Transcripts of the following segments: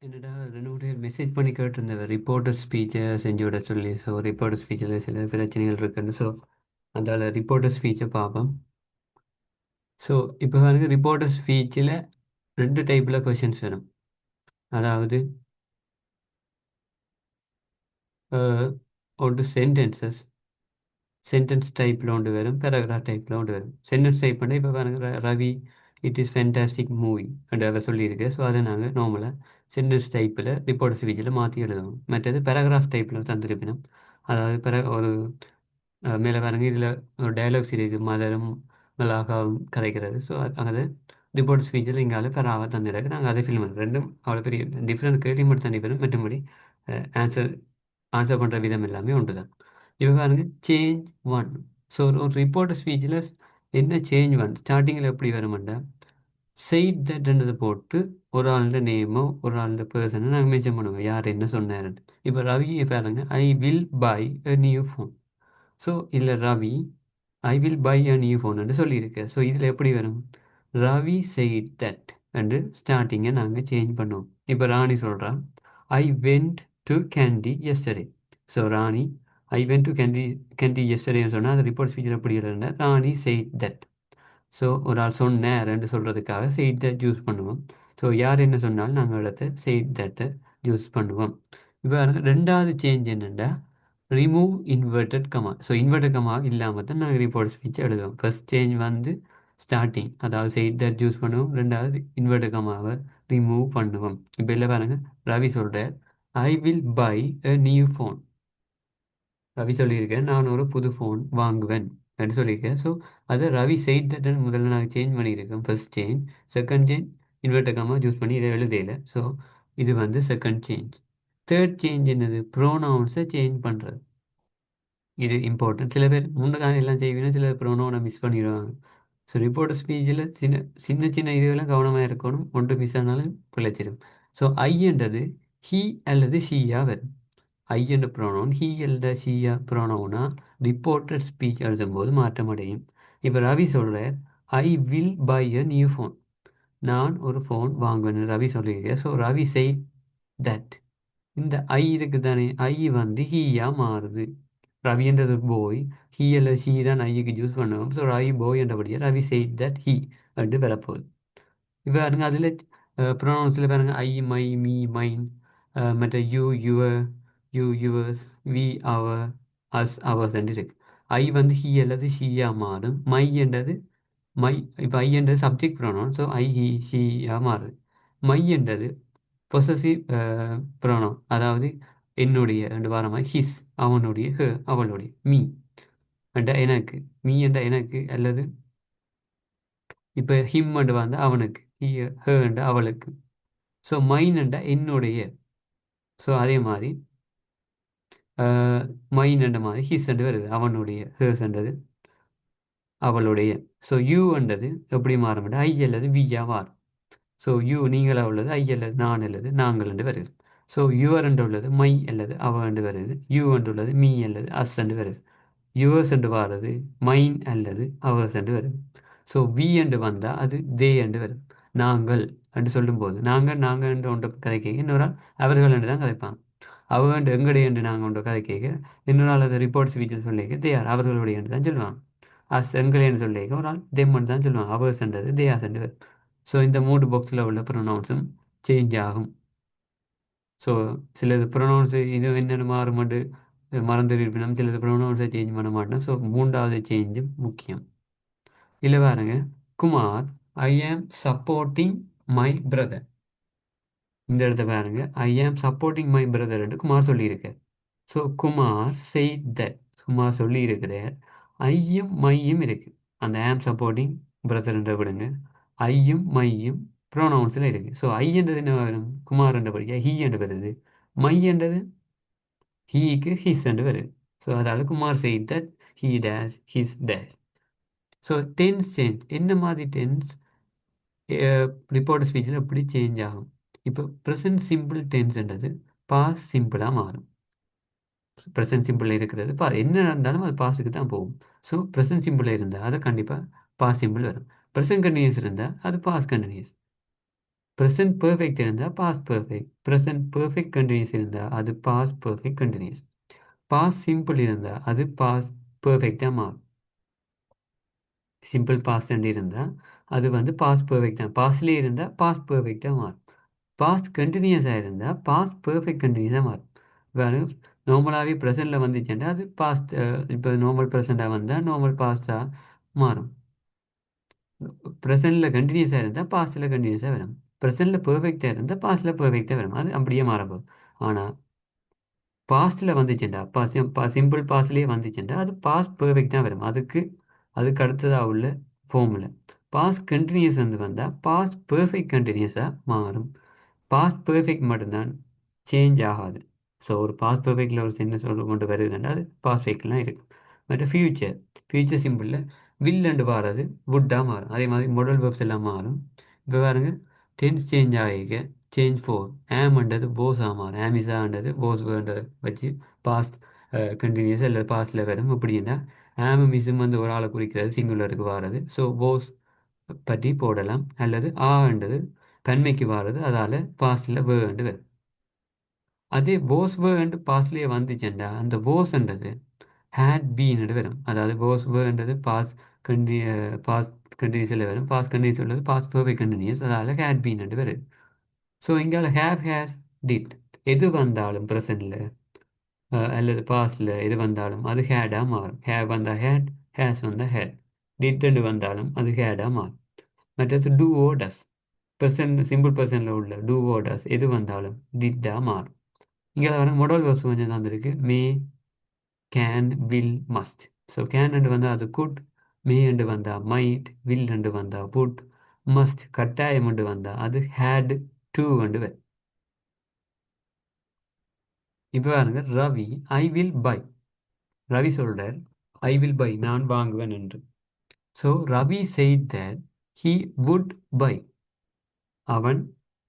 என்னடா 2 3 பேர் மெசேஜ் பண்ணி கேட்டிருந்தவர் ரிப்போர்ட்டர் ஸ்பீச்சை செஞ்சு விட சொல்லி. ஸோ ரிப்போர்ட்டர் ஸ்பீச்சில் சில பிரச்சனைகள் இருக்குன்னு, ஸோ அதனால் ரிப்போர்ட்டர் ஸ்பீச்சை பார்ப்போம். ஸோ இப்போ பாருங்க, ரிப்போர்ட்டர் ஸ்பீச்சில் 2 டைப்பில் கொஷின்ஸ் வரும். அதாவது ஒன்று சென்டென்சஸ், சென்டென்ஸ் டைப்பில் ஒன்று வரும், பேராகிராஃப் டைப்பில் ஒன்று வரும். சென்டென்ஸ் டைப் பண்ணால் இப்போ பாருங்க, Ravi it is fantastic movie அப்படி அவர் சொல்லியிருக்கு. ஸோ அதை நாங்கள் நார்மலாக சென்டென்ஸ் டைப்பில் ரிப்போர்ட் ஸ்பீச்சில் மாற்றி எழுதுவோம். மற்றது பேராகிராஃப் டைப்பில் தந்திருப்பினோம். அதாவது ஒரு மேலே பாருங்க, இதில் ஒரு டயலாக்ஸ் இருக்குது, மதரும் மிளகாவும் கதைக்கிறது. ஸோ அது ரிப்போர்ட் ஸ்பீச்சில் இங்கால பெறாக தந்துடுறாங்க. நாங்கள் அதை ஃபில்ம் பண்ணுறோம். ரெண்டும் அவ்வளோ பெரிய டிஃப்ரெண்ட் கேள்வி மட்டும் தண்ணி பெறும். மற்றபடி ஆன்சர் ஆன்சர் பண்ணுற விதம் எல்லாமே ஒன்று தான். இப்போ பாருங்க, சேஞ்ச் ஒன். ஸோ ஒரு ரிப்போர்ட் ஸ்பீச்சில் என்ன சேஞ்ச் ஒன் ஸ்டார்டிங்கில் எப்படி வருமெண்டா, செய்ட் தட்ன்றதை போட்டு ஒரு ஆளுடைய நேமோ ஒரு ஆளுடைய பர்சனை நாங்கள் மென்ஷன் பண்ணுவோம், யார் என்ன சொன்னாருன்னு. இப்போ ரவி பாருங்க, I will buy a new phone. So இல்லை Ravi I will buy a new phone என்று சொல்லியிருக்கேன். ஸோ இதில் எப்படி வரும், ரவி செய்ட் தட் என்று ஸ்டார்டிங்கை நாங்கள் சேஞ்ச் பண்ணுவோம். இப்போ ராணி சொல்கிறான், I went to Kandy yesterday. So Rani I went to Kandy Kandy எஸ்டர்டேன்னு சொன்னால் அது ரிப்போர்ட் ஸ்பீச்சில் எப்படி இருந்தால் ராணி செய்ட் தட். ஸோ ஒரு ஆள் சொன்னேன் ரெண்டு சொல்கிறதுக்காக செய்ட் தட் யூஸ் பண்ணுவோம். ஸோ யார் என்ன சொன்னாலும் நாங்கள் இடத்த செய்ட் தட்டை யூஸ் பண்ணுவோம். இப்போ ரெண்டாவது சேஞ்ச் என்னென்னா remove inverted comma. So inverted comma இல்லாமல் தான் நாங்கள் ரிப்போர்ட் ஸ்பீச் எழுதுவோம். ஃபர்ஸ்ட் சேஞ்ச் வந்து ஸ்டார்டிங், அதாவது செய்ட் தட் யூஸ் பண்ணுவோம். ரெண்டாவது இன்வெர்டட் கமாவை ரிமூவ் பண்ணுவோம். இப்போ இல்லை பாருங்க, ரவி சொல்கிறார் I will buy a new phone. Ravi சொல்லியிருக்கேன் நான் ஒரு புது ஃபோன் வாங்குவேன் என்று சொல்லியிருக்கேன். ஸோ அதை ரவி செய்ட் தட்டன் முதல்ல நாங்கள் சேஞ்ச் பண்ணியிருக்கோம், first change. Second change inverter comma use பண்ணி இதை எழுதையில். ஸோ இது வந்து செகண்ட் சேஞ்ச். தேர்ட் சேஞ்ச் என்னது, ப்ரோனவுன்ஸை சேஞ்ச் பண்ணுறது. இது இம்பார்ட்டன்ட். சில பேர் முன்னதான எல்லாம் செய்வீங்கன்னா சில ப்ரோனவுனை மிஸ் பண்ணிடுவாங்க. ஸோ ரிப்போர்ட் ஸ்பீச்சில் சின்ன சின்ன சின்ன இதுவெல்லாம் கவனமாக இருக்கணும், ஒன்று மிஸ் ஆனாலும் பிழைச்சிடும். ஸோ ஐன்றது ஹீ அல்லது ஷீயா வரும். ஐ என்ற ப்ரோனவுன் ஹீ அல்ல ஷீயா ப்ரோனவுனா ரிப்போர்ட்டட் ஸ்பீச் எழுதும்போது மாற்றமடையும். இப்போ ரவி சொல்கிறார் I will buy a new phone. நான் ஒரு ஃபோன் வாங்குவேன் ரவி சொல்லியிருக்கேன். ஸோ ரவி செய் தட். இந்த ஐ இருக்கு தானே, ஐ வந்து ஹீயா மாறுது. ரவின்றது போய், ஹீ அல்லது ஷீ தான் ஐக்கு யூஸ் பண்ணுவோம். ஸோ ரவி போய் என்றபடியாக ரவி செய் தட் ஹீ அப்படி வரப்போகுது. இப்போ பாருங்க, அதில் ப்ரொனவுன்ஸில் பாருங்க ஐ மை மீ மைன், மற்ற you your you yours we our us ours என்று இருக்கு. ஐ வந்து ஹீ அல்லது ஷீயா மாறும். மை என்றது மை, இப்போ ஐ என்றது subject pronoun. So I he ஷீயா மாறுது. மை என்றது பொசசிவ் ப்ரொனவுன், அதாவது என்னுடைய ரெண்டு வாரமாக ஹிஸ் அவனுடைய, ஹ அவளுடைய, மீ என்ற எனக்கு, மீ என்ற எனக்கு அல்லது இப்போ ஹிம் என்று வந்து அவனுக்கு, ஹ என்ற அவளுக்கு. ஸோ மைன் என்ற என்னுடைய. ஸோ அதே மாதிரி மைன் என்ற மாதிரி ஹிஸ் என்று வருது, அவனுடைய, ஹர்ஸ் என்றது அவளுடைய. ஸோ யூ என்றது எப்படி மாறும், ஐ அல்லது வியா மாறும். ஸோ யூ நீங்களாக உள்ளது, ஐ அல்லது நான் அல்லது நாங்கள் என்று வருது. ஸோ யுவர் என்று உள்ளது மை அல்லது அவ என்று வருது. யூ என்று உள்ளது மீ அல்லது அஸ் என்று வருது. யுவர்ஸ் என்று வர்றது மைன் அல்லது அவர்ஸ் என்று வருது. ஸோ வி என்று வந்தால் அது தே என்று வருது. நாங்கள் என்று சொல்லும்போது நாங்கள் நாங்கள் என்று ஒன்று கதை கேட்க, இன்னொரு ஆள் அவர்கள் என்று தான் கதைப்பாங்க. அவங்க எங்களுடைய என்று நாங்கள் ஒன்று கதை கேட்க, இன்னொரு ஆள் அதை ரிப்போர்ட் ஸ்பீச்சில் சொல்லிக்க தேயார் அவர்களுடைய என்று தான் சொல்லுவாங்க. அஸ் எங்களேன்னு சொல்லிக்க ஒரு ஆள் தெம்மன் தான் சொல்லுவாங்க. அவர்ஸ்ன்றது தேயாஸ் என்று வரும். ஸோ இந்த மூணு பாக்ஸில் உள்ள ப்ரொனவுன்ஸும் சேஞ்ச் ஆகும். ஸோ சிலது ப்ரொனவுன்ஸு இது என்னென்னு மாறுமட்டு மறந்து இருப்பினும் சிலது ப்ரொனவுன்ஸை சேஞ்ச் பண்ண மாட்டோம். ஸோ மூன்றாவது சேஞ்சும் முக்கியம். இல்லை பாருங்க, குமார் ஐ ஆம் சப்போர்ட்டிங் மை பிரதர். இந்த இடத்த பாருங்க, ஐ ஆம் சப்போர்ட்டிங் மை பிரதர் என்று குமார் சொல்லியிருக்கார். So Kumar said that, Kumar சொல்லி இருக்கிறார். ஐயும் மையும் இருக்கு, அந்த ஆம் சப்போர்ட்டிங் பிரதர் என்ற விடுங்க, ஐயும் மையும் ப்ரோனவுன்ஸில் இருக்கு. ஸோ ஐ என்றது என்ன வரும், குமார் என்றபடியா ஹீ என்று வருது. மை என்றது ஹீக்கு ஹிஸ் என்று வருது. ஸோ அதாவது Kumar said that he dash his dash. So tense change என்ன மாதிரி டென்ஸ் ரிப்போர்ட் ஸ்பீச்சில் எப்படி சேஞ்ச் ஆகும். இப்போ ப்ரெசன்ட் சிம்பிள் டென்ஸ்ன்றது பாஸ் சிம்பிளாக மாறும். ப்ரெசன்ட் சிம்பிளில் இருக்கிறது என்ன இருந்தாலும் அது பாஸுக்கு தான் போகும். ஸோ ப்ரெசன்ட் சிம்பிளில் இருந்தால் அது கண்டிப்பாக பாஸ் சிம்பிள் வரும். ப்ரெசன்ட் கண்டினியூஸ் இருந்தால் அது பாஸ் கண்டினியூஸ். ப்ரெசன்ட் பெர்ஃபெக்ட் இருந்தால் past perfect. Present perfect continuous இருந்தால் அது past perfect continuous. Past simple இருந்தால் அது பாஸ்ட் பெர்ஃபெக்டாக மாறும். சிம்பிள் பாஸ்ட் இருந்தால் அது வந்து பாஸ்ட் பெர்ஃபெக்டாக, பாஸ்ட்லேயே இருந்தால் பாஸ்ட் பெர்ஃபெக்டாக மாறும். பாஸ்ட் கண்டினியூஸாக இருந்தால் பாஸ்ட் பெர்ஃபெக்ட் கண்டினியூஸாக மாறும். வேறு நார்மலாகவே ப்ரெசண்டில் வந்துச்சுன்னா அது பாஸ்ட், இப்போ நார்மல் ப்ரெசண்டாக வந்தால் நார்மல் பாஸ்டாக மாறும். ப்ரெசண்டில் கண்டினியூஸாக இருந்தால் பாஸ்டில் கண்டினியூஸாக வரும். ப்ரெசண்டில் பெர்ஃபெக்டாக இருந்தால் பாஸ்டில் பெர்ஃபெக்டாக வரும். அது அப்படியே மாறப்போகுது. ஆனால் பாஸ்டில் வந்துச்சுண்டா, சிம்பிள் பாஸ்ட்லேயே வந்துச்சுண்டா அது பாஸ்ட் பெர்ஃபெக்டாக வரும். அதுக்கு அடுத்ததாக உள்ள ஃபார்முலா பாஸ்ட் கண்டினியூஸ் வந்து வந்தால் பாஸ்ட் பெர்ஃபெக்ட் கண்டினியூஸாக மாறும். பாஸ்ட் பெர்ஃபெக்ட் மட்டும்தான் சேஞ்ச் ஆகாது. ஸோ ஒரு பாஸ்ட் பெர்ஃபெக்டில் ஒரு சின்ன சொல்ல கொண்டு வருதுன்னா அது பாஸ்ட் பெர்ஃபெக்ட்லாம் இருக்கும். பட் ஃபியூச்சர் சிம்பிளில் வில்லண்டு வாரது வுட்டாக மாறும். அதே மாதிரி மொடல் வெப்ஸ் எல்லாம் மாறும். இப்போ பாருங்க, டென்ஸ் சேஞ்ச் ஆகிக்க சேஞ்ச் ஃபோர் ஆம்ன்றது போஸாக மாறும். ஆமிஸான்றது போஸ் வேண்டதை வச்சு பாஸ்ட் கண்டினியூஸ் இல்லை பாஸ்டில் வரும். எப்படின்னா ஆம் மிஸ்ஸும் வந்து ஒரு ஆளை குறிக்கிறது சிங்குலருக்கு வாரது. ஸோ போஸ் பற்றி போடலாம். அல்லது ஆன்றது தன்மைக்கு வாரது, அதால் பாஸ்டில் வேண்டு வரும். அதே போஸ் வேண்டு பாஸ்ட்லேயே வந்துச்சுண்டா அந்த போஸ்ன்றது ஹேட் பீன்னு வரும். அதாவது போஸ் வேண்டது கண்டி பாஸ் கண்டினியூஸில் வரும். பாஸ் கண்டினியூஸ் உள்ளது பாஸ் பெர்ஃபெக்ட் கண்டினியூஸ், அதால் ஹேட் பீன்னு வரும். ஸோ இங்கே ஹேவ் ஹேஸ் டிட் எது வந்தாலும் ப்ரெசண்டில் அல்லது பாஸ்டில் எது வந்தாலும் அது ஹேடாக மாறும். ஹேவ் வந்தால் ஹேட், ஹேஸ் வந்தால் ஹேட், டிட்ன்னு வந்தாலும் அது ஹேடாக மாறும். மற்றது டூ ஓ டஸ், சிம்பிள் பர்சனில் உள்ள டூ ஓ டஸ் எது வந்தாலும் டிட்டாக மாறும். இங்கே வர மொடல் வேர்ப்ஸ் கொஞ்சம் தான் இருக்கு. May, can, will, must. So can ரெண்டு வந்தால் அது குட், மே ரெண்டு வந்தால் மைட், வில் ரெண்டு வந்தால் வுட், மஸ்ட் கட்டாயம் ரெண்டு வந்தால் அது ஹேட் டூ ரெண்டு வரும். இப்போ பாருங்க, Ravi I will by. Ravi சொல்றார் ஐ வில் பை நான் வாங்குவேன் என்று. So Ravi said that he would buy அவன்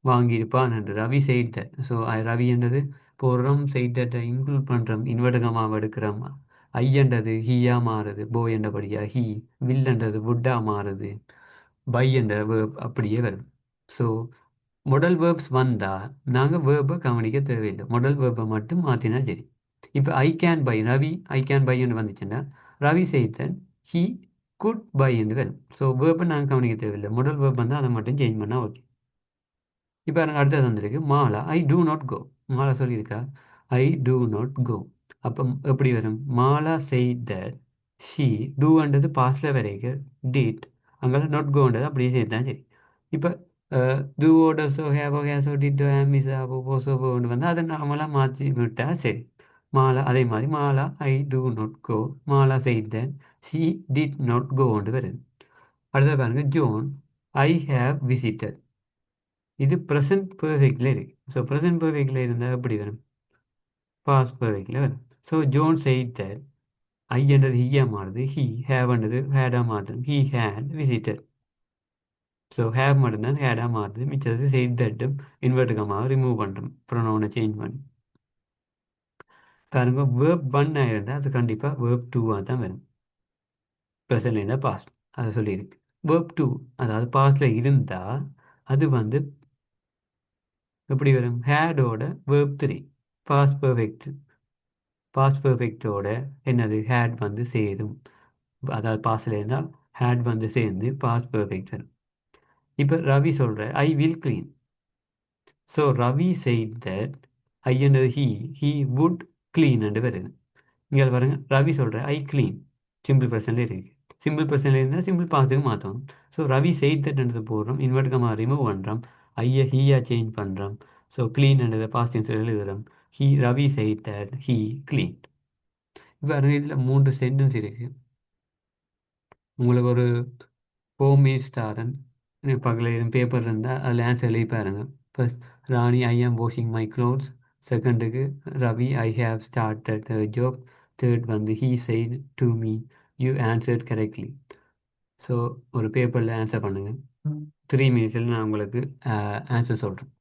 வாங்கியிருப்பான் என்று. Ravi said that. So Ravi என்றது போடுறோம், said that இன்க்ளூட் பண்ணுறோம், இன்வெர்டகமாக எடுக்கிறோம். ஐ என்றது ஹீயா மாறுது, போ என்றபடியா ஹீ. வில் என்றது வுட்டா மாறுது, பை என்ற வேர்ப் அப்படியே வரும். ஸோ மொடல் வேர்ப்ஸ் வந்தால் நாங்கள் வேர்பை கவனிக்க தேவையில்லை, மொடல் வேர்பை மட்டும் மாற்றினா சரி. இப்போ I can buy, Ravi I can buy என்று வந்துச்சுன்னா ரவி செய்தன் ஹீ குட் பை என்று வரும். ஸோ வேர்பை நாங்கள் கவனிக்க தேவையில்லை, மொடல் வேர்ப் வந்தால் அதை மட்டும் சேஞ்ச் பண்ணால் ஓகே. இப்போ எனக்கு அடுத்தது வந்திருக்கு மாலா ஐ டூ நாட் கோ. மாலா சொல்லியிருக்கா ஐ டூ நாட் கோ. அப்போ எப்படி வரும்? மாலா செய் தட் ஷீ, டூன்றது பாஸ்டில் வரைக்கும், டிட் அங்கே நாட் கோன்றது அப்படியே சேர்த்தான் சரி. இப்போ டூ ஓடஸோ ஹேவோ ஹேஸோ டிட்டோ மிஸாவோ போசோவோ ஒன்று வந்து அதை நார்மலாக மாற்றி விட்டால் சரி. மாலா அதே மாதிரி மாலா ஐ டூ நாட் கோ, மாலா செய் தட் ஷீ டிட் நாட் கோன்றது வருது. அடுத்தது பாருங்க, ஜோன் ஐ ஹேவ் விசிட்டட். இது ப்ரெசன்ட் பெர்ஃபெக்டில் இருக்குது. ஸோ ப்ரெசன்ட் பெர்ஃபெக்டில் இருந்தால் எப்படி வரும்? பாஸ்ட் பெர்ஃபெக்டில் வரும். So John said that, I என்றது ஹீயா மாறுது, ஹீ ஹேவ்ன்றது ஹேடாக மாறுது, he had visited. So have மட்டும்தான் ஹேடாக மாறுது, மிச்சது செய்ட் தட்டும் இன்வெர்ட்டுகமாக ரிமூவ் பண்ணுறோம், ப்ரொனவுனை சேஞ்ச் பண்ணி. பாருங்க, வேர்ப் 1 இருந்தால் அது கண்டிப்பாக வேர்ப் 2 தான் வரும். ப்ரெசன்ட்ல இருந்தால் பாஸ்ட், அதை சொல்லியிருக்கு. வேர்ப் 2 அதாவது பாஸ்டில் இருந்தால் அது வந்து எப்படி வரும்? ஹேடோட வேர்ப் 3 பாஸ்ட் பெர்ஃபெக்ட். பாஸ்ட் பெர்ஃபெக்டோட என்னது ஹேட் வந்து சேரும். அதாவது பாஸ்டில் இருந்தால் ஹேட் வந்து சேர்ந்து பாஸ்ட் பெர்ஃபெக்ட் வரும். இப்போ ரவி சொல்கிற I will clean. So Ravi said that ஐ என்னது ஹீ வுட் கிளீன் என்று வருது. இங்கே பாருங்க, ரவி சொல்கிற ஐ கிளீன் சிம்பிள் பர்சனில் இருக்கு. சிம்பிள் பர்சனில் இருந்தால் சிம்பிள் பாஸ்ட்டுக்கு மாற்றணும். ஸோ ரவி செய்ட் தட்ன்றது போடுறோம், இன்வெர்ட்டுக்கமாக ரிமூவ் பண்ணுறோம், ஐயை ஹீயா சேஞ்ச் பண்ணுறோம். ஸோ கிளீன் என்றதை பாஸ்ட் டென்ஸில் எழுதுகிறோம். Ravi said that he clean. இப்போ இதில் 3 சென்டென்ஸ் இருக்குது. உங்களுக்கு ஒரு 4 மினிட்ஸ் தாரன், பக்கத்தில் எதுவும் பேப்பர் இருந்தால் அதில் ஆன்சர் எழுதி பாருங்க. ஃபர்ஸ்ட், ராணி ஐ ஆம் வாஷிங் மை க்ளோத்ஸ். செகண்டுக்கு, Ravi I have started job. Third வந்து he said to me you answered correctly. So ஒரு பேப்பரில் ஆன்சர் பண்ணுங்கள். 3 மினிட்ஸில் நான் உங்களுக்கு ஆன்சர் சொல்கிறேன்.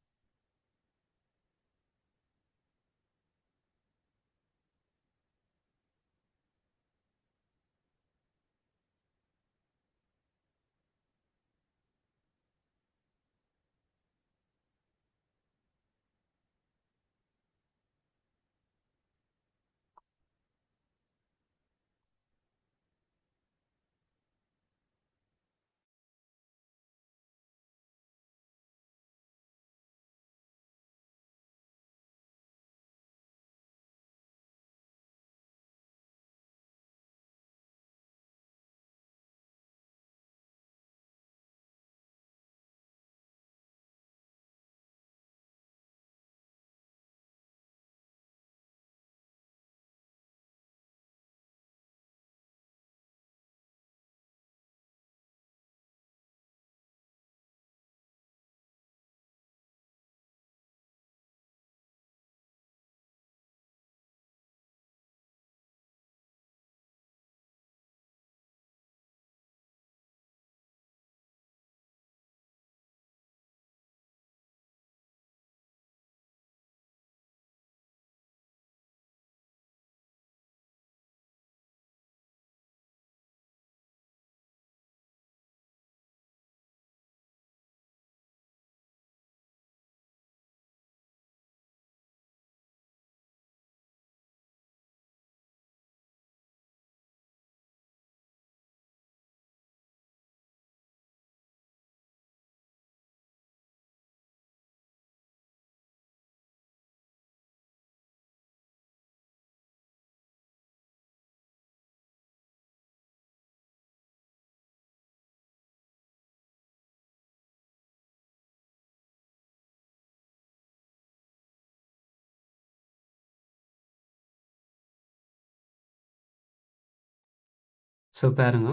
ஸோ பாருங்க,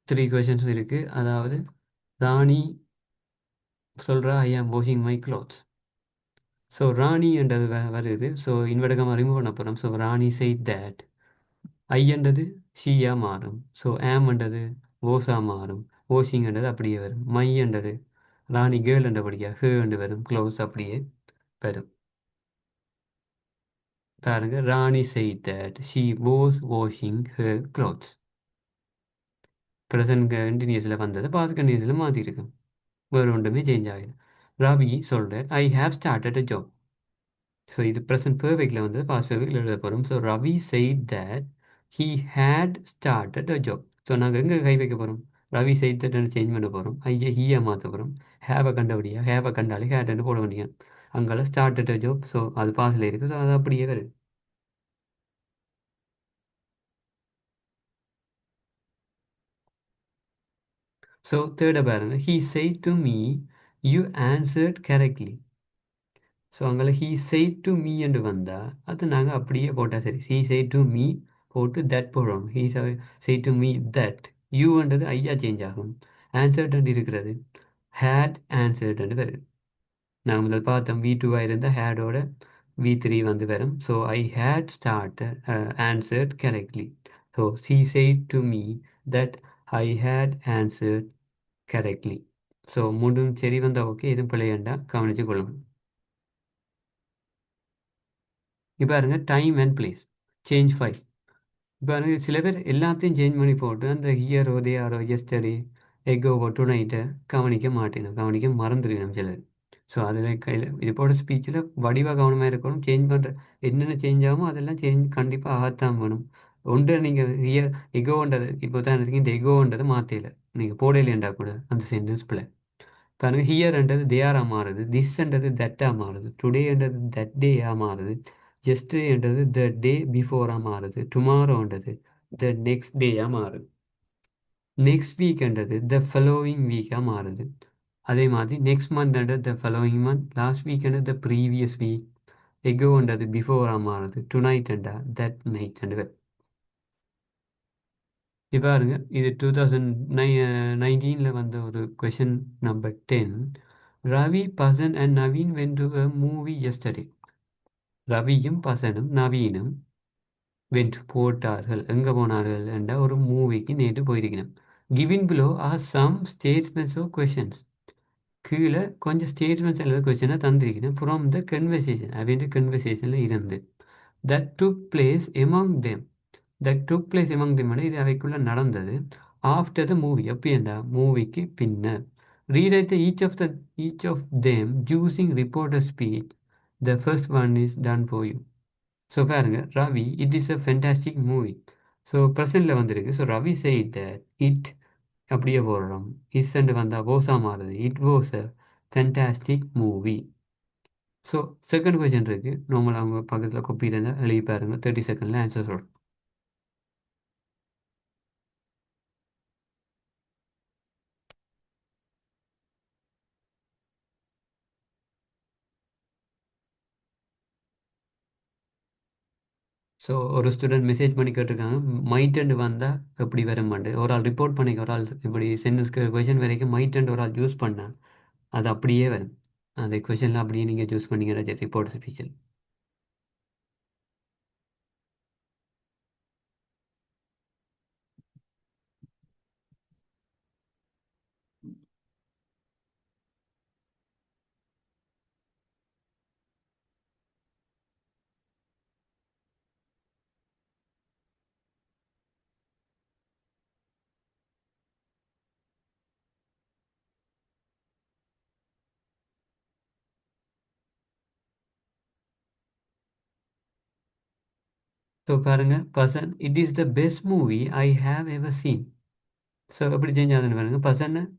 த்ரீ கொஷின்ஸ் இருக்குது. அதாவது ராணி சொல்கிறா ஐ ஆம் வாஷிங் மை க்ளோத்ஸ். ஸோ ராணி என்றது வருது. ஸோ இன்வெர்டகமாக ரிமூவ் பண்ண போகிறோம். So Rani said that. ஐன்றது ஷீயா மாறும். ஸோ ஆம்ன்றது ஓஸா மாறும். வாஷிங்ன்றது அப்படியே வரும். மைன்றது ராணி கேர்ள் என்றபடியா ஹேண்டு வரும். க்ளோஸ் அப்படியே வரும். பாருங்க, Rani said that she was washing her clothes. Present கண்டினியூஸில் வந்தது பாஸ் கண்டினியூஸில் மாற்றிருக்கும். வேறு ஒன்றுமே சேஞ்ச் ஆகிடும். ரவி சொல்கிறார் I have started a job. So இது ப்ரெசன்ட் பெர்ஃபெக்டில் வந்து பாஸ்ட் பெர்ஃபெக்டில் எழுத போகிறோம். So Ravi said that he had started a job. So நாங்கள் எங்கே கை வைக்க போகிறோம்? ரவி செய்ட் தட்னு சேஞ்ச் பண்ண போகிறோம். ஐயா ஹீயா மாற்ற போகிறோம். ஹேவை கண்டபடியா ஹேவை கண்டாலே ஹேட்னு போட வேண்டியது. அங்கே ஸ்டார்டட் அ ஜாப். ஸோ அது பாஸில் இருக்குது. ஸோ அது அப்படியே வருது. ஸோ தேர்டை பாருங்க, ஹீ செய் to me you answered correctly. So அங்கே ஹீ செய் டு மீ என்று வந்தால் அது நாங்கள் அப்படியே போட்டால் சரி. ஹீ செய் டு மீ போட்டு தட் போடுறோம். ஹீ செய் டு மீ தட். யூன்றது ஐயா சேஞ்ச் ஆகும். ஆன்சர்ட் இருக்கிறது. ஹேட் ஆன்சர்ட் வருது. நாங்கள் முதல் பார்த்தோம் V2 இருந்தால் ஹேடோட V3 வந்து வரும். So I had start answered correctly. So she said to me that I had answered correctly. So மூன்றும் சரி வந்தால் ஓகே, எதுவும் பிள்ளையாண்டா கவனித்து கொள்ளுங்கள். இப்போ பாருங்க, டைம் அண்ட் பிளேஸ் சேஞ்ச் 5. இப்போ சில பேர் எல்லாத்தையும் சேஞ்ச் பண்ணி போட்டு அந்த ஹியரோ தேயாரோ எஸ்டர்டே எக்கோவோ டுநைட்டை கவனிக்க மாட்டேனும், கவனிக்க மறந்துடணும் சிலர். ஸோ அதில் கையில் இது போட ஸ்பீச்சில் வடிவாக கவனமாக இருக்கணும். சேஞ்ச் பண்ணுற என்னென்ன சேஞ்ச் ஆகுமோ அதெல்லாம் சேஞ்ச் கண்டிப்பாக ஆகத்தான் வேணும். ஒன்று நீங்கள் ஹியர் எகோன்றது இப்போ தான் இருக்கீங்க, இந்த எகோன்றதை மாற்றல நீங்கள் போடலைன்றா கூட அந்த சென்டென்ஸ் பிள்ளை. பாருங்க, ஹியர்ன்றது தேயாராக மாறுது, திஸ்ன்றது தட்டாக மாறுது, டுடேன்றது தட் டேயாக மாறுது, ஜெஸ்டேன்றது த டே பிஃபோராக மாறுது, டுமாரோன்றது த நெக்ஸ்ட் டேயாக மாறுது, நெக்ஸ்ட் வீக்ன்றது த ஃபாலோவிங் வீக்காக மாறுது. அதே மாதிரி நெக்ஸ்ட் மந்த்ன்றது த ஃபாலோவிங் மந்த், லாஸ்ட் வீக்ன்றது த ப்ரீவியஸ் வீக், எகோன்றது பிஃபோராக மாறுது, டுநைட்ன்றா தட் நைட்ன்றது. இப்போ பாருங்க, இது 2019 வந்த ஒரு question number 10. Ravi, Pasan and Naveen went to a movie yesterday. ரவியும் பசனும் நவீனும் போட்டார்கள். எங்கே போனார்கள் என்ற ஒரு மூவிக்கு நேற்று போயிருக்கணும். Given below are some statements of questions. கீழே கொஞ்சம் ஸ்டேட்மெண்ட்ஸ் எழுத கொஷினை தந்திருக்கணும் ஃப்ரம் த கன்வர்சேஷன். அப்படின்ற கன்வர்சேஷனில் இருந்து that took place among them. That took place among them இது அவைக்குள்ளே நடந்தது. ஆஃப்டர் த மூவி, எப்படின்னா மூவிக்கு பின்னர். Rewrite each of them using reporter speech. The first one is done for you. So பாருங்க, Ravi it is a fantastic movie. So ப்ரெசண்டில் வந்திருக்கு. So Ravi said that it அப்படியே போடுறோம். இஸ்ன்னு வந்தால் போஸா மாறுது. It was a fantastic movie. So second question இருக்குது. நார்மலாக அவங்க பக்கத்தில் கொப்பி இருந்தால் எழுதி பாருங்க. 30 செகண்டில் ஆன்சர் சொல்கிறோம். ஸோ ஒரு ஸ்டூடெண்ட் மெசேஜ் பண்ணி கேட்டிருக்காங்க, மைட்டண்ட் வந்தால் எப்படி வர மாட்டேன். ஒரு ஆள் ரிப்போர்ட் பண்ணிக்க, ஒரு ஆள் இப்படி சென்டென்ஸ்க்கு கொஷின் வரைக்கும் மைட்டண்ட் ஒரு ஆள் யூஸ் பண்ணால் அது அப்படியே வரும். அந்த கொஷனில் அப்படியே நீங்கள் சூஸ் பண்ணிக்கிற ரிப்போர்ட் ஸ்பீச்சில். ஸோ பாருங்க, person it is the best movie I have ever seen. So எப்படி சேஞ்ச் ஆகுதுன்னு பாருங்க.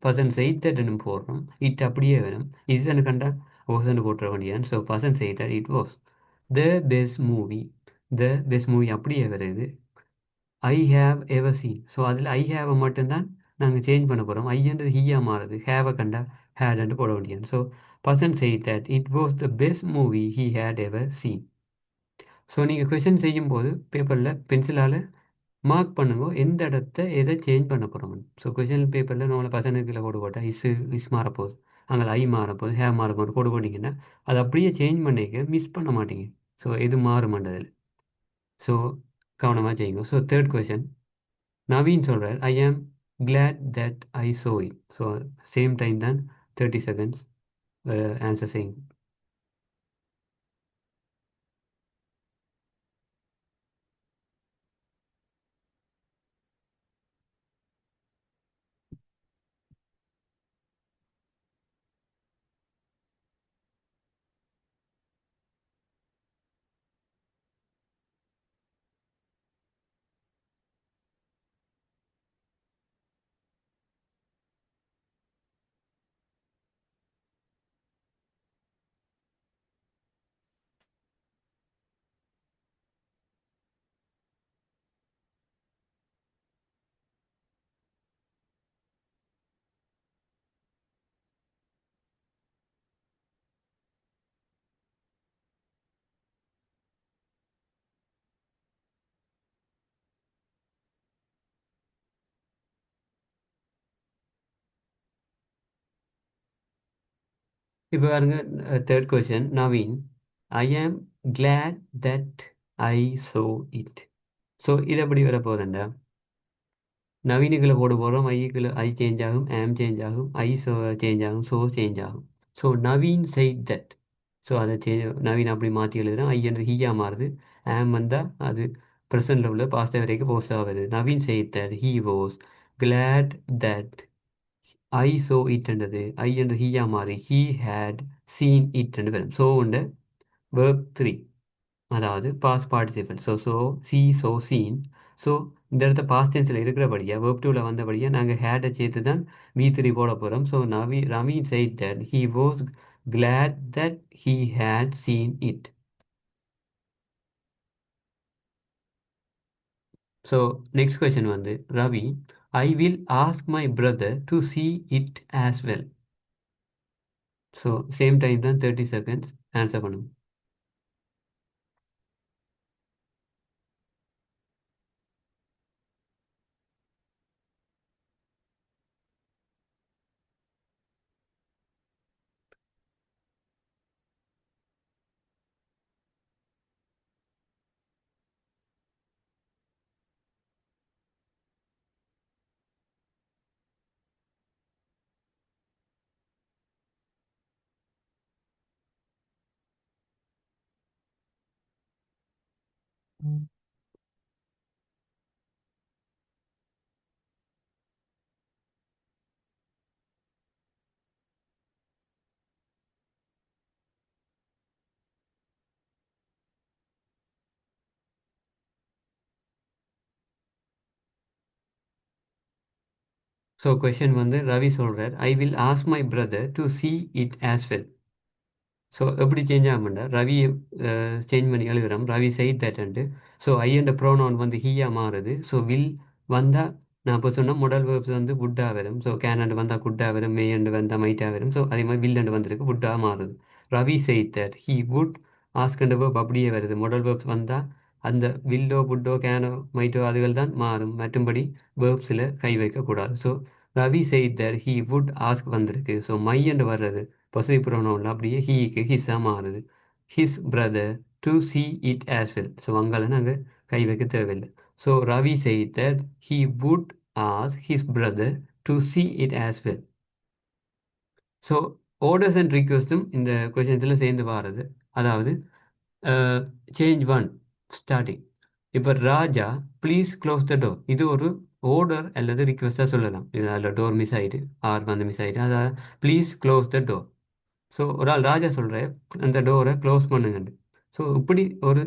பர்சன் செய்தன்னு போடுறோம். இட் அப்படியே வரும். இஸ்ன்னு கண்டா ஓசன்னு போட்டுற வேண்டியதான். ஸோ பர்சன் செய்தார் it was the best movie. The best movie அப்படியே வருது. I have ever seen. So அதில் ஐ ஹாவை மட்டும்தான் நாங்கள் சேஞ்ச் பண்ண போகிறோம். ஐன்றது ஹீயா மாறுது. ஹேவை கண்டா ஹேட்ன்ட்டு போட வேண்டியது. So person said that it was the best movie he had ever seen. So நீங்கள் கொஷின் செய்யும்போது பேப்பரில் பென்சிலால் மார்க் பண்ணுங்க எந்த இடத்த எதை சேஞ்ச் பண்ண போகிறோம். ஸோ கொஷின் பேப்பரில் நம்மளை பசங்களுக்குள்ள கோடு போட்டால் இஸ் மாறப்போகுது, அங்கே ஐ மாறப்போகுது, ஹே மாறப்போகுது கோடு போட்டிங்கன்னா அது அப்படியே சேஞ்ச் பண்ணிக்க மிஸ் பண்ண மாட்டீங்க. ஸோ எது மாறுமன்றதில். ஸோ கவனமாக செய்யுங்க. ஸோ தேர்ட் கொஷின் நவீன் சொல்கிறார் I am glad that I saw it. So same time தான் 30 செகண்ட்ஸ் ஆன்சர் செய்யுங்க. இப்போ பாருங்க third question Naveen I am glad that I saw it. So இது எப்படி வர போகுதுண்டா நவீனுக்குள்ள கோடு போடுறோம், ஐக்குள்ள ஐ சேஞ்ச் ஆகும், ஆம் சேஞ்ச் ஆகும், ஐ சோ சேஞ்ச் ஆகும், ஸோ சேஞ்ச் ஆகும். So Naveen said that. So அதை நவீன் அப்படி மாற்றி எழுதுறோம், ஐ என்று ஹீயா மாறுது, ஆம் வந்தால் அது ப்ரெசண்டில் உள்ள பாஸ்ட் வரைக்கும் போஸ்ட் ஆகுது. Naveen said that he was glad that I saw இட்ன்றது ஐ என்று ஹீயா மாறி ஹீ ஹேட் சீன் இட் என்று வரும். ஸோ உண்டு வேர்ப் 3, அதாவது past participle. So so seen. So இந்த இடத்த பாஸ்ட் டென்ஸில் இருக்கிறபடியாக வேர்ப் டூவில் வந்தபடியாக நாங்கள் ஹேடை சேர்த்து தான் V3 போட போகிறோம். So Ravi said that he was glad that he had seen it. So next question வந்து Ravi I will ask my brother to see it as well. So same time தான் 30 செகண்ட்ஸ் ஆன்சர் பண்ணுங்க. So question வந்து ரவி சொல்கிறார் I will ask my brother to see it as well. So எப்படி change ஆகும்டா Ravi change பண்ணி எழுதுகிறோம், Ravi said தட்டுன்ட்டு. So I என்ற ப்ரோனவுன் வந்து ஹீயா மாறுது. ஸோ வில் வந்தால் நான் இப்போ சொன்ன மொடல் வேர்ப்ஸ் வந்து வுட்டாக வரும். ஸோ கேனண்டு வந்தால் குட்டாக வரும், மேயண்டு வந்தால் மைட்டாக வரும். ஸோ அதே மாதிரி வில்லண்டு வந்திருக்கு வுட்டாக மாறுது. Ravi said that he would ஆஸ்கண்ட வேர்ப் அப்படியே வருது. மொடல் வேர்ப்ஸ் வந்தால் அந்த வில்லோ வுட்டோ கேனோ மைட்டோ அதுகள் தான் மாறும், மற்றும்படி வேர்ப்ஸில் கை வைக்கக்கூடாது. So Ravi said that he would ask வந்திருக்கு. ஸோ மை என்று வர்றது பொசிட்டிவ் ப்ரோனவுனில் அப்படியே ஹீக்கு ஹிஸ்ஸாக மாறுது. His brother to see it as well. So அங்கால நாங்கள் கை வைக்க தேவையில்லை. So Ravi said that he would ask his brother to see it as well. So orders and requesட்டும் இந்த கொஷின்ஸில் சேர்ந்து வாருது. அதாவது சேஞ்ச் ஒன் ஸ்டார்டிங். இப்போ ராஜா ப்ளீஸ் க்ளோஸ் த டோர், இது ஒரு ஓர்டர் அல்லது ரிக்வெஸ்ட்டாக சொல்லலாம். இது அதில் டோர் மிஸ் ஆகிட்டு ஆர் வந்து மிஸ் ஆகிட்டு, அதாவது please close the door. So ஒரு ஆள் ராஜா சொல்கிற அந்த டோரை க்ளோஸ் பண்ணுங்கண்டு. ஸோ இப்படி ஒரு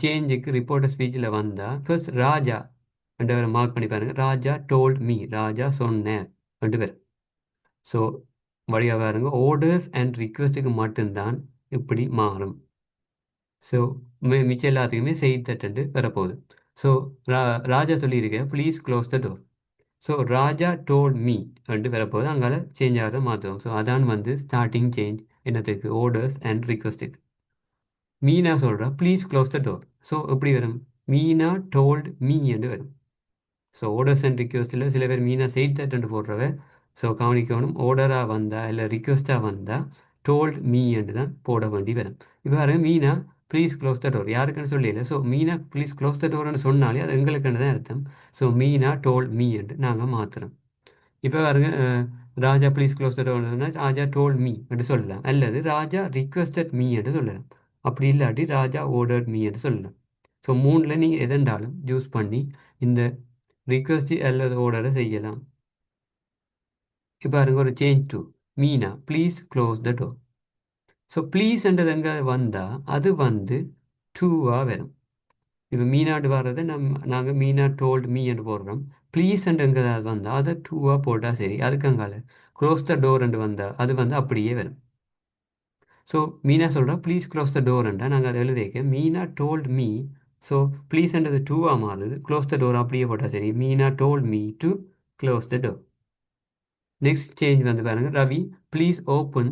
சேஞ்சுக்கு ரிப்போர்ட்டர் ஸ்பீச்சில் வந்தால் ஃபர்ஸ்ட் ராஜா ரெண்டு பேரை மார்க் பண்ணி பாருங்க. ராஜா டோல்ட் மீ, ராஜா சொன்னேன் ரெண்டு பேர். ஸோ வழியாக பாருங்க, ஓர்டர்ஸ் அண்ட் ரிக்வெஸ்ட்டுக்கு மட்டும்தான் இப்படி மாறும். ஸோ மிச்சம் எல்லாத்துக்குமே செய்தி தட்டு வரப்போகுது. ஸோ ராஜா சொல்லியிருக்கேன் please close the door. So Raja told me ரெண்டு வரப்போகுது, அங்கால சேஞ்ச் ஆகிறத மாற்றுவோம். ஸோ அதான் வந்து ஸ்டார்டிங் சேஞ்ச் என்னத்துக்கு ஓர்டர்ஸ் அண்ட் ரிக்வெஸ்ட்டுக்கு. மீனா சொல்கிறா please close the door. So எப்படி வரும், மீனா டோல்ட் மீ என்று வரும். ஸோ ஆர்டர்ஸ் அண்ட் ரிக்வெஸ்ட்டில் சில பேர் மீனா செய்ட் தட்டுன்னு போடுறவ. ஸோ கவனிக்கணும், ஆர்டராக வந்தால் இல்லை ரிக்வெஸ்ட்டாக வந்தால் டோல்ட் மீ என்று தான் போட வேண்டி வரும். இப்போ பாருங்க, Meena please close the door யாருக்குன்னு சொல்லல. ஸோ மீனா ப்ளீஸ் க்ளோஸ் த டோர்னு சொன்னாலே அது எங்களுக்குன்னு தான் அர்த்தம். ஸோ மீனா டோல்ட் மீ என்று நாங்கள் மாற்றுறோம். இப்போ பாருங்க, ராஜா ப்ளீஸ் க்ளோஸ் த டோர்னு சொன்னால் ராஜா டோல்ட் மீ என்று சொல்லலாம், அல்லது ராஜா ரிக்வெஸ்டட் மீ என்று சொல்லலாம். அப்படி இல்லாட்டி ராஜா ஓர்டர்ட் மீ என்று சொல்லலாம். ஸோ மூணில் நீங்கள் எதெண்டாலும் யூஸ் பண்ணி இந்த ரிக்வெஸ்ட் அல்லது ஆர்டரை செய்யலாம். இப்போ பாருங்க, ஒரு change to Meena please close the door. So ப்ளீஸ்ன்றது எங்கே வந்தால் அது வந்து டூவாக வரும். இப்போ மீனாட்டு வர்றதை நாங்கள் மீனா டோல்ட் மீ என்று போடுறோம். ப்ளீஸ்ன்றது எங்கே வந்தால் அதை டூவாக போட்டால் சரி. அதுக்கு அங்கால க்ளோஸ் த டோர்ன்ட்டு வந்தால் அது வந்து அப்படியே வரும். ஸோ மீனா சொல்கிறோம் ப்ளீஸ் க்ளோஸ் த டோர்ன்றா நாங்கள் அதை எழுதிக்க மீனா டோல்ட் மீ. ஸோ ப்ளீஸ்ன்றது டூவாக மாறுது, க்ளோஸ் த டோர் அப்படியே போட்டால் சரி. Meena told me to close the door. Next change வந்து பாருங்க, Ravi please open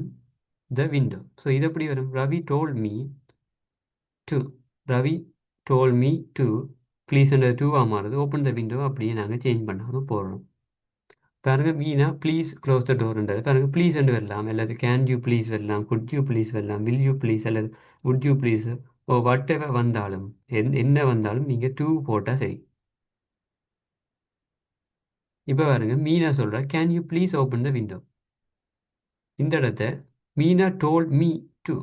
the window. So இது எப்படி வரும், Ravi told me to, Ravi told me to, ப்ளீஸ்ன்றது டூவாக மாறுது, ஓப்பன் த விண்டோ அப்படியே நாங்கள் சேஞ்ச் பண்ணாமல் போடுறோம். பாருங்க, மீனா ப்ளீஸ் க்ளோஸ் த டோர்ன்றது பாருங்க, ப்ளீஸ் என்று வரலாம், அல்லது கேன் யூ ப்ளீஸ் வரலாம், குட் யூ ப்ளீஸ் வரலாம், வில் யூ ப்ளீஸ் அல்லது would you please. Oh whatever வந்தாலும் என்ன வந்தாலும் நீங்கள் டூ போட்டால் சரி. இப்போ பாருங்க, மீனா சொல்கிறா can you please open the window. இந்த இடத்த Meena told me to,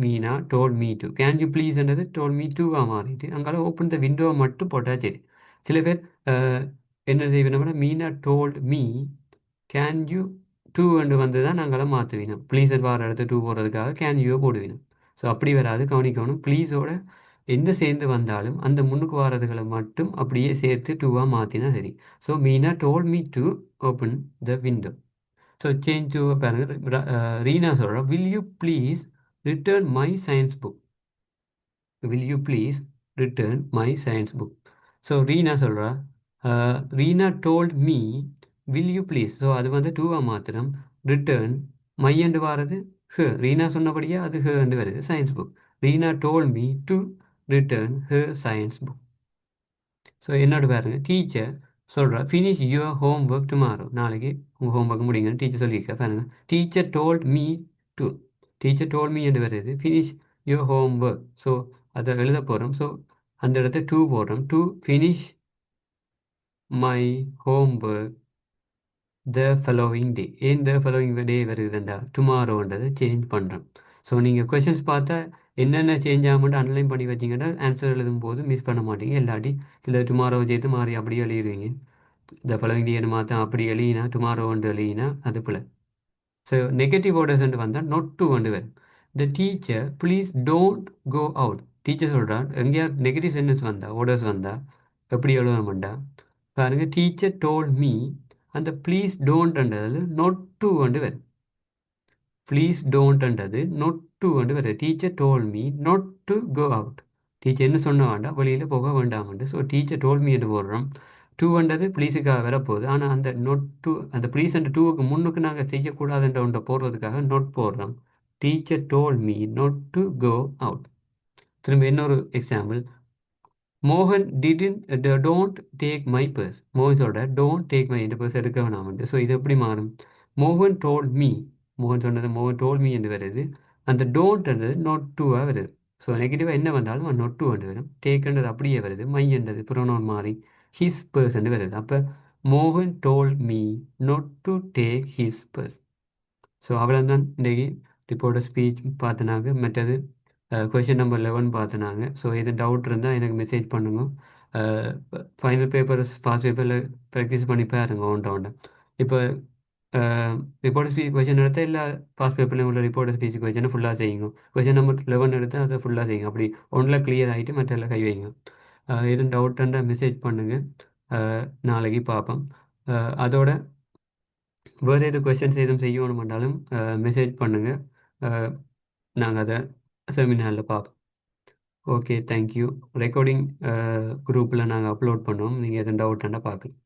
Meena told me to, can you please என்றது டோல் மீ டூவாக மாறிட்டு அங்கால ஓப்பன் த விண்டோவை மட்டும் போட்டால் சரி. சில பேர் என்ன செய்வேன், Meena told me can you do என்று வந்து தான் நாங்களாம் மாற்றுவினோம். ப்ளீஸ் வர இடத்து டூ போடுறதுக்காக கேன் யூ போடுவினோம். ஸோ அப்படி வராது, கவனிக்கணும். ப்ளீஸோட எந்த சேர்ந்து வந்தாலும் அந்த முன்னுக்கு வாரதுகளை மட்டும் அப்படியே சேர்த்து டூவாக மாற்றினா சரி. So Meena told me to open the window. So change to பாருங்க, ரீனா சொல்கிறா will you please return my science book. Will you please return my science book. So Reena சொல்கிறா Reena told me will you please. So அது வந்து டூவாக மாத்திரம். Return மையண்டு வாரது ஹ, ரீனா சொன்னபடியே அது ஹண்டு வருது, science book. Reena told me to return her science book. So என்னோட பாருங்க, டீச்சர் சொல்கிறா finish your home work tomorrow. நாளைக்கு உங்கள் ஹோம் ஒர்க் முடிங்கன்னு டீச்சர் சொல்லியிருக்கா பாருங்க. Teacher told me to, teacher told me என்று வருது, finish your home work. So அதை எழுத போகிறோம். ஸோ அந்த இடத்த டூ போடுறோம். To finish my home work the following day. ஏன் த ஃபாலோவிங் டே வருதுண்டா, டுமாரோன்றதை சேஞ்ச் பண்ணுறோம். ஸோ நீங்கள் கொஷின்ஸ் பார்த்தா என்னென்ன சேஞ்ச் ஆகும்னு அனலைன் பண்ணி வச்சிங்கன்னா ஆன்சர் எழுதும் போது மிஸ் பண்ண மாட்டீங்க. இல்லாட்டி சில டுமாரோ சேர்த்து மாறி அப்படியே எழுதிடுவீங்க. த ஃபாலோவிங் டேன்னு மாற்ற அப்படி எழுதினா டுமாரோன்ட்டு எழுதினா அது போல். ஸோ நெகட்டிவ் ஆர்டர்ஸ்ன்ட்டு வந்தால் நோட் டு வந்து வரும். The teacher please don't go out. Teacher சொல்கிறான் எங்கேயா நெகட்டிவ் சென்டென்ஸ் வந்தால் ஆர்டர்ஸ் வந்தால் எப்படி எழுதமாட்டா பாருங்கள். டீச்சர் டோல் மீ அந்த ப்ளீஸ் டோன்ட்ன்றது நோட் டு வந்து வரும். ப்ளீஸ் டோன்ட்ன்றது நோட் டு வந்து வருது. Teacher told me not to go out. Teacher என்ன சொன்ன வேண்டாம், வெளியில் போக வேண்டாம்ண்டு. ஸோ டீச்சர் டோல் மீ என்று போடுறோம். டூன்றது ப்ளீஸுக்காக வரப்போகுது. ஆனால் அந்த நோட் டூ, அந்த ப்ளீஸ் அண்ட் டூவுக்கு முன்னுக்கு நாங்கள் செய்யக்கூடாதுன்ற ஒன்றை போடுறதுக்காக நோட் போடுறோம். Teacher told me not to go out. திரும்ப இன்னொரு எக்ஸாம்பிள், மோகன் டிடின் டோன்ட் டேக் மை பர்ஸ். மோகன் சொல்கிற டோன்ட் டேக் மை இந்த பர்ஸ் எடுக்க வேணாம்ட்டு. ஸோ இது எப்படி மாறும், மோகன் டோல் மீ, மோகன் சொன்னது மோகன் டோல் மீ என்று வருது. அந்த டோன்ட்ன்றது நோட் டூவாக வருது. ஸோ நெகட்டிவாக என்ன வந்தாலும் நோட் டூ என்று வரும். டேக்ன்றது அப்படியே வருது, மைன்றது ப்ரோனவுன் மாறி ஹிஸ் பர்ஸ் என்று வருது. அப்போ மோகன் told me not to take his purse. So அவ்வளோதான் இன்றைக்கி ரிப்போர்ட்டர் ஸ்பீச் பார்த்தனாங்க. மற்றது கொஷின் நம்பர் 11 பார்த்தனாங்க. ஸோ எது டவுட் இருந்தால் எனக்கு மெசேஜ் பண்ணுங்க. ஃபைனல் பேப்பர் ஃபாஸ்ட் பேப்பரில் ப்ராக்டிஸ் பண்ணி பாருங்க ஒன்றை ஒன்றை. இப்போ ரிப்போர்ட்டர் ஸ்பீச் கொஷின் எடுத்தால் இல்லை ஃபாஸ்ட் பேப்பரில் உள்ள ரிப்போர்ட்டர் ஸ்பீச் கொஷினை ஃபுல்லாக செய்யுங்க. கொஷின் நம்பர் 11 எடுத்தால் அதை ஃபுல்லாக செய்யுங்க. அப்படி ஒன்றில் கிளியர் ஆகிட்டு மற்றெல்லாம் கை வைங்க. எதுவும் டவுட் இருந்தால் மெசேஜ் பண்ணுங்கள். நாளைக்கு பார்ப்போம். அதோட வேறு எது கொஷின்ஸ் எதுவும் செய்யணுமென்றாலும் மெசேஜ் பண்ணுங்கள். நாங்கள் அதை செமினாரில் பார்ப்போம். Okay, thank you. ரெக்கார்டிங் குரூப்பில் நாங்கள் அப்லோட் பண்ணுவோம். நீங்கள் எதுவும் டவுட் இருந்தால் பார்க்கலாம்.